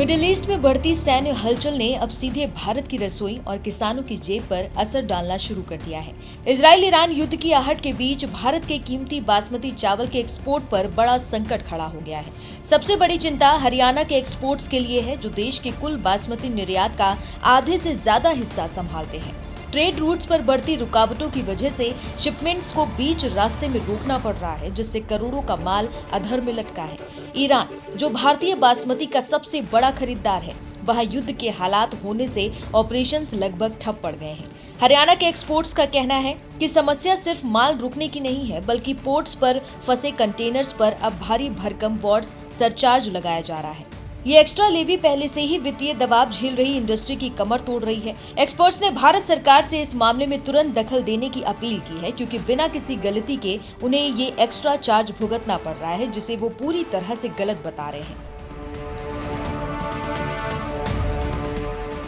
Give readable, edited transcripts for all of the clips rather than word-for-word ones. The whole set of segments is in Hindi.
मिडिल ईस्ट में बढ़ती सैन्य हलचल ने अब सीधे भारत की रसोई और किसानों की जेब पर असर डालना शुरू कर दिया है। इजराइल ईरान युद्ध की आहट के बीच भारत के कीमती बासमती चावल के एक्सपोर्ट पर बड़ा संकट खड़ा हो गया है। सबसे बड़ी चिंता हरियाणा के एक्सपोर्ट्स के लिए है, जो देश के कुल बासमती निर्यात का आधे से ज्यादा हिस्सा संभालते हैं। ट्रेड रूट्स पर बढ़ती रुकावटों की वजह से शिपमेंट्स को बीच रास्ते में रोकना पड़ रहा है, जिससे करोड़ों का माल अधर में लटका है। ईरान, जो भारतीय बासमती का सबसे बड़ा खरीदार है, वहां युद्ध के हालात होने से ऑपरेशंस लगभग ठप पड़ गए हैं। हरियाणा के एक्सपोर्ट्स का कहना है कि समस्या सिर्फ माल रुकने की नहीं है, बल्कि पोर्ट्स पर फंसे कंटेनर्स पर अब भारी भरकम वॉट्स सरचार्ज लगाया जा रहा है। ये एक्स्ट्रा लेवी पहले से ही वित्तीय दबाव झेल रही इंडस्ट्री की कमर तोड़ रही है। एक्सपर्ट्स ने भारत सरकार से इस मामले में तुरंत दखल देने की अपील की है, क्योंकि बिना किसी गलती के उन्हें ये एक्स्ट्रा चार्ज भुगतना पड़ रहा है, जिसे वो पूरी तरह से गलत बता रहे हैं।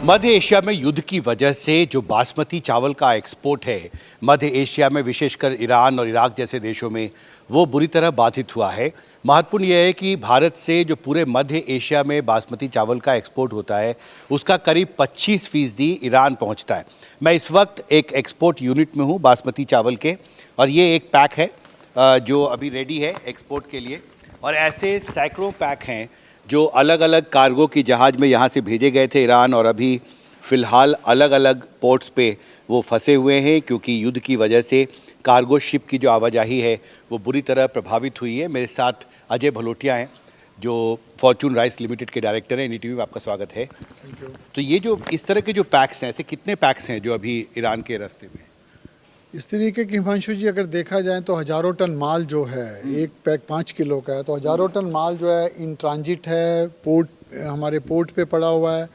मध्य एशिया में युद्ध की वजह से जो बासमती चावल का एक्सपोर्ट है मध्य एशिया में, विशेषकर ईरान और इराक जैसे देशों में, वो बुरी तरह बाधित हुआ है। महत्वपूर्ण यह है कि भारत से जो पूरे मध्य एशिया में बासमती चावल का एक्सपोर्ट होता है, उसका करीब 25% ईरान पहुंचता है। मैं इस वक्त एक एक्सपोर्ट यूनिट में हूं बासमती चावल के, और ये एक पैक है जो अभी रेडी है एक्सपोर्ट के लिए, और ऐसे सैकड़ों पैक हैं जो अलग अलग कार्गो की जहाज़ में यहाँ से भेजे गए थे ईरान, और अभी फ़िलहाल अलग अलग पोर्ट्स पे वो फंसे हुए हैं, क्योंकि युद्ध की वजह से कार्गो शिप की जो आवाजाही है वो बुरी तरह प्रभावित हुई है। मेरे साथ अजय भलोटिया हैं, जो फॉर्चून राइस लिमिटेड के डायरेक्टर हैं। एनडीटीवी में आपका स्वागत है। तो ये जो इस तरह के जो पैक्स हैं, ऐसे कितने पैक्स हैं जो अभी ईरान के रास्ते में? इस तरीके की हिमांशु जी, अगर देखा जाए तो हज़ारों टन माल जो है, एक पैक 5 किलो का है, तो हज़ारों टन माल जो है इन ट्रांजिट है, पोर्ट हमारे पोर्ट पे पड़ा हुआ है,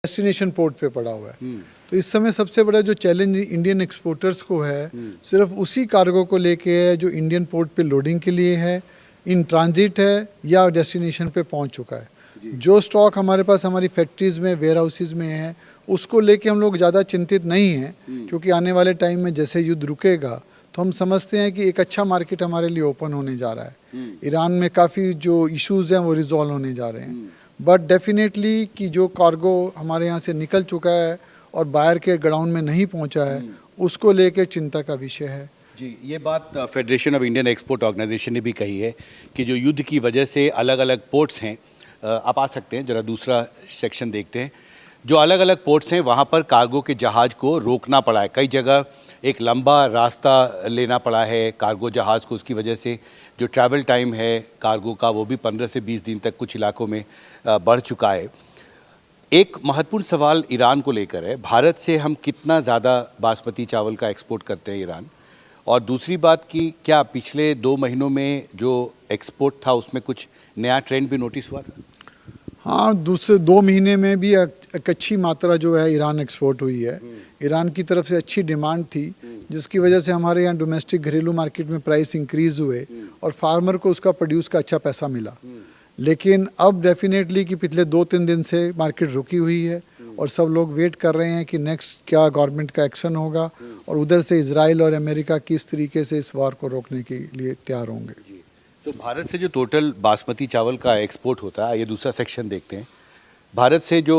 डेस्टिनेशन पोर्ट पे पड़ा हुआ है। तो इस समय सबसे बड़ा जो चैलेंज इंडियन एक्सपोर्टर्स को है, सिर्फ उसी कार्गो को लेके है जो इंडियन पोर्ट पे लोडिंग के लिए है, इन ट्रांजिट है या डेस्टिनेशन पे पहुंच चुका है। जो स्टॉक हमारे पास हमारी फैक्ट्रीज में, वेयर हाउसेज में है, उसको लेके हम लोग ज़्यादा चिंतित नहीं हैं, क्योंकि आने वाले टाइम में जैसे युद्ध रुकेगा तो हम समझते हैं कि एक अच्छा मार्केट हमारे लिए ओपन होने जा रहा है। ईरान में काफ़ी जो इश्यूज़ हैं वो रिजॉल्व होने जा रहे हैं, बट डेफिनेटली कि जो कार्गो हमारे यहाँ से निकल चुका है और बाहर के ग्राउंड में नहीं पहुँचा है, उसको लेके चिंता का विषय है। जी, ये बात federation of Indian export organization ने भी कही है कि जो युद्ध की वजह से अलग अलग पोर्ट्स हैं, आप आ सकते हैं, ज़रा दूसरा सेक्शन देखते हैं। जो अलग अलग पोर्ट्स हैं वहाँ पर कार्गो के जहाज़ को रोकना पड़ा है। कई जगह एक लंबा रास्ता लेना पड़ा है कार्गो जहाज़ को। उसकी वजह से जो ट्रैवल टाइम है कार्गो का, वो भी 15 से 20 दिन तक कुछ इलाकों में बढ़ चुका है। एक महत्वपूर्ण सवाल ईरान को लेकर है, भारत से हम कितना ज़्यादा बासमती चावल का एक्सपोर्ट करते हैं ईरान? और दूसरी बात कि क्या पिछले 2 महीनों में जो एक्सपोर्ट था उसमें कुछ नया ट्रेंड भी नोटिस हुआ था? हाँ, दूसरे 2 महीने में भी एक अच्छी मात्रा जो है ईरान एक्सपोर्ट हुई है। ईरान की तरफ से अच्छी डिमांड थी, जिसकी वजह से हमारे यहाँ डोमेस्टिक घरेलू मार्केट में प्राइस इंक्रीज़ हुए और फार्मर को उसका प्रोड्यूस का अच्छा पैसा मिला। लेकिन अब डेफिनेटली कि पिछले 2-3 दिन से मार्केट रुकी हुई है और सब लोग वेट कर रहे हैं कि नेक्स्ट क्या गवर्नमेंट का एक्शन होगा, और उधर से इजराइल और अमेरिका किस तरीके से इस वार को रोकने के लिए तैयार होंगे। तो भारत से जो टोटल बासमती चावल का एक्सपोर्ट होता है, ये दूसरा सेक्शन देखते हैं। भारत से जो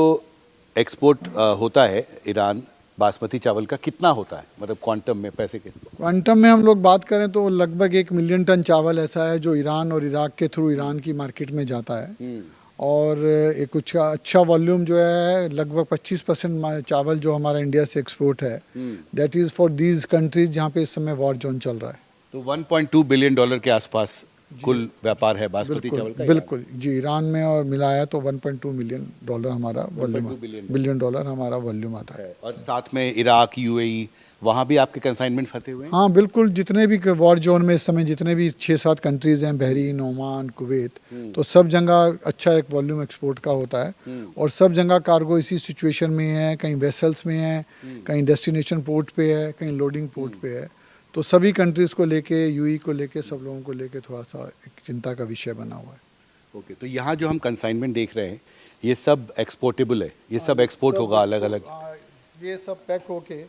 एक्सपोर्ट होता है ईरान बासमती चावल का, कितना होता है, मतलब क्वांटम में, पैसे के? क्वांटम में हम लोग बात करें तो लगभग 1 मिलियन टन चावल ऐसा है जो ईरान और इराक के थ्रू ईरान की मार्केट में जाता है, और एक कुछ अच्छा वॉल्यूम जो है, लगभग 25% चावल जो हमारा इंडिया से एक्सपोर्ट है, that is for these countries जहाँ पे इस समय वॉर जोन चल रहा है। तो $1.2 बिलियन के आसपास कुल व्यापार है बासमती चावल का? बिल्कुल जी, ईरान में और मिलाया तो $1.2 मिलियन हमारा वॉल्यूम, बिलियन डॉलर हमारा वॉल्यूम आता है। और साथ में इराक, यूएई, वहाँ भी आपके कंसाइनमेंट फंसे हुए हैं? हाँ बिल्कुल, जितने भी वॉर जोन में इस समय जितने भी 6-7 कंट्रीज़ हैं, बहरीन, ओमान, कुवैत, तो सब जगह अच्छा एक वॉल्यूम एक्सपोर्ट का होता है, और सब जगह कार्गो इसी सिचुएशन में है, कहीं वेसल्स में है, कहीं डेस्टिनेशन पोर्ट पे है, कहीं लोडिंग पोर्ट पे है। तो सभी कंट्रीज़ को लेके, यूई को लेके, सब लोगों को लेके थोड़ा सा एक चिंता का विषय बना हुआ है। ओके, तो यहाँ जो हम कंसाइनमेंट देख रहे हैं, ये सब एक्सपोर्टेबल है, ये सब एक्सपोर्ट होगा अलग अलग? ये सब पैक होके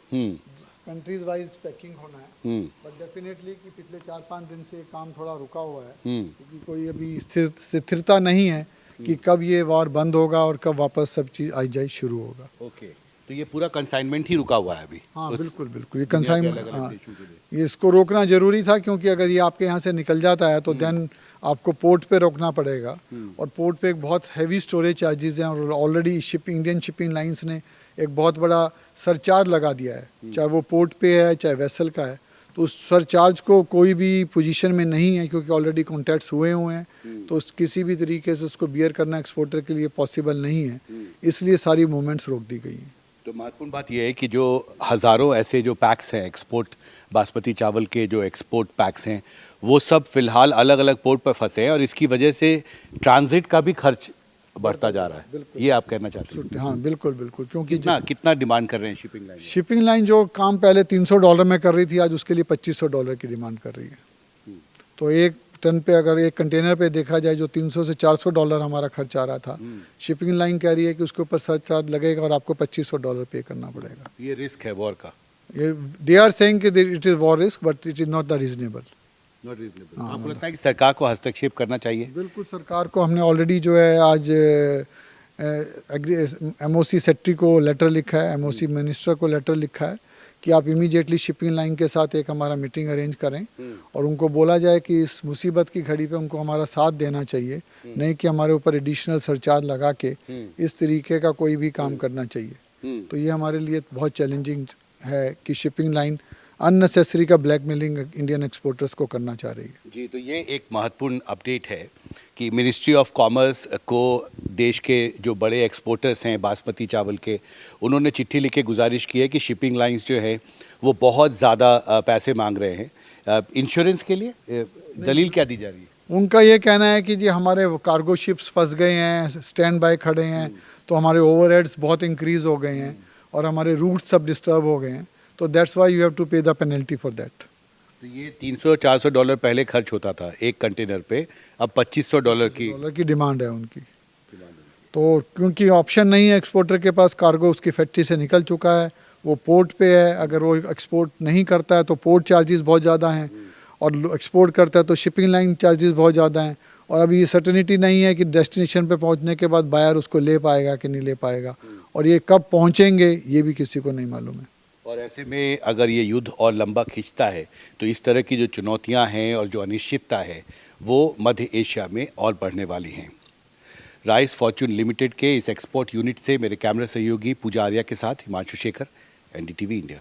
कंट्रीज वाइज पैकिंग होना है, बट डेफिनेटली कि पिछले 4-5 दिन से काम थोड़ा रुका हुआ है, क्योंकि कोई अभी स्थिरता नहीं है कि कब ये वॉर बंद होगा और कब वापस सब चीज़ आई जाए शुरू होगा। ओके, तो ये पूरा कंसाइनमेंट ही रुका हुआ है अभी। हाँ उस बिल्कुल बिल्कुल, ये दुनिया के कंसाइनमेंट, अलग-अलग हाँ देशों के लिए। ये इसको रोकना जरूरी था, क्योंकि अगर ये आपके यहाँ से निकल जाता है तो देन आपको पोर्ट पे रोकना पड़ेगा, और पोर्ट पे एक बहुत हैवी स्टोरेज चार्जेस हैं, और ऑलरेडी इंडियन शिपिंग लाइंस ने एक बहुत बड़ा सरचार्ज लगा दिया है, चाहे वो पोर्ट पे है चाहे वेसल का है। तो उस सरचार्ज को कोई भी पोजीशन में नहीं है, क्योंकि ऑलरेडी कॉन्टैक्ट्स हुए हैं, तो किसी भी तरीके से उसको बियर करना एक्सपोर्टर के लिए पॉसिबल नहीं है, इसलिए सारी मूवमेंट्स रोक दी गई हैं। तो महत्वपूर्ण बात यह है कि जो हज़ारों ऐसे जो पैक्स हैं एक्सपोर्ट बासमती चावल के, जो एक्सपोर्ट पैक्स हैं, वो सब फिलहाल अलग अलग पोर्ट पर फंसे हैं, और इसकी वजह से ट्रांजिट का भी खर्च बढ़ता जा रहा है। ये आप कहना चाहते हैं? हाँ बिल्कुल बिल्कुल, क्योंकि कितना डिमांड कर रहे हैं शिपिंग लाइन? शिपिंग लाइन जो काम पहले $300 में कर रही थी, आज उसके लिए $2500 की डिमांड कर रही है। तो एक टन पे, अगर एक कंटेनर पे देखा जाए, जो $300 से $400 हमारा खर्च आ रहा था, शिपिंग लाइन कह रही है कि उसके ऊपर सरचार्ज लगेगा और आपको $2500 पे करना पड़ेगा। ये रिस्क है वॉर का? ये दे आर सेइंग कि it is war risk, but it is not the reasonable. Not reasonable. आपको लगता है कि सरकार को हस्तक्षेप करना चाहिए? बिल्कुल, सरकार को हमने ऑलरेडी जो है आज MOC सेक्रेटरी को लेटर लिखा है, MOC मिनिस्टर को लेटर लिखा है कि आप इमीडिएटली शिपिंग लाइन के साथ एक हमारा मीटिंग अरेंज करें, और उनको बोला जाए कि इस मुसीबत की घड़ी पे उनको हमारा साथ देना चाहिए, नहीं कि हमारे ऊपर एडिशनल सरचार्ज लगा के इस तरीके का कोई भी काम करना चाहिए। तो ये हमारे लिए बहुत चैलेंजिंग है कि शिपिंग लाइन अननेसेसरी का ब्लैकमेलिंग इंडियन एक्सपोर्टर्स को करना चाह रही है। जी, तो ये एक महत्वपूर्ण अपडेट है कि मिनिस्ट्री ऑफ कॉमर्स को देश के जो बड़े एक्सपोर्टर्स हैं बासमती चावल के, उन्होंने चिट्ठी लिख के गुजारिश की है कि शिपिंग लाइंस जो है वो बहुत ज़्यादा पैसे मांग रहे हैं इंश्योरेंस के लिए। दलील क्या दी जा रही है? उनका ये कहना है कि जी हमारे कार्गो शिप्स फंस गए हैं, स्टैंड बाय खड़े हैं, तो हमारे ओवरहेड्स बहुत इंक्रीज हो गए हैं और हमारे रूट्स सब डिस्टर्ब हो गए हैं, तो that's why you have to pay the penalty for that. तो ये $300-400 पहले खर्च होता था एक कंटेनर पे, अब $2500 की डिमांड है उनकी। तो क्योंकि ऑप्शन नहीं है एक्सपोर्टर के पास, कार्गो उसकी फैक्ट्री से निकल चुका है, वो पोर्ट पे है, अगर वो एक्सपोर्ट नहीं करता है तो पोर्ट चार्जेस बहुत ज़्यादा हैं, और एक्सपोर्ट करता है तो शिपिंग लाइन चार्जेस बहुत ज़्यादा हैं, और अभी ये सर्टेनिटी नहीं है कि डेस्टिनेशन पे पहुंचने के बाद बायर उसको ले पाएगा कि नहीं ले पाएगा, और ये कब पहुंचेंगे ये भी किसी को नहीं मालूम है। और ऐसे में अगर ये युद्ध और लंबा खिंचता है तो इस तरह की जो चुनौतियां हैं और जो अनिश्चितता है वो मध्य एशिया में और बढ़ने वाली हैं। राइस फॉर्च्यून लिमिटेड के इस एक्सपोर्ट यूनिट से मेरे कैमरा सहयोगी पूजा आर्या के साथ हिमांशु शेखर, NDTV इंडिया।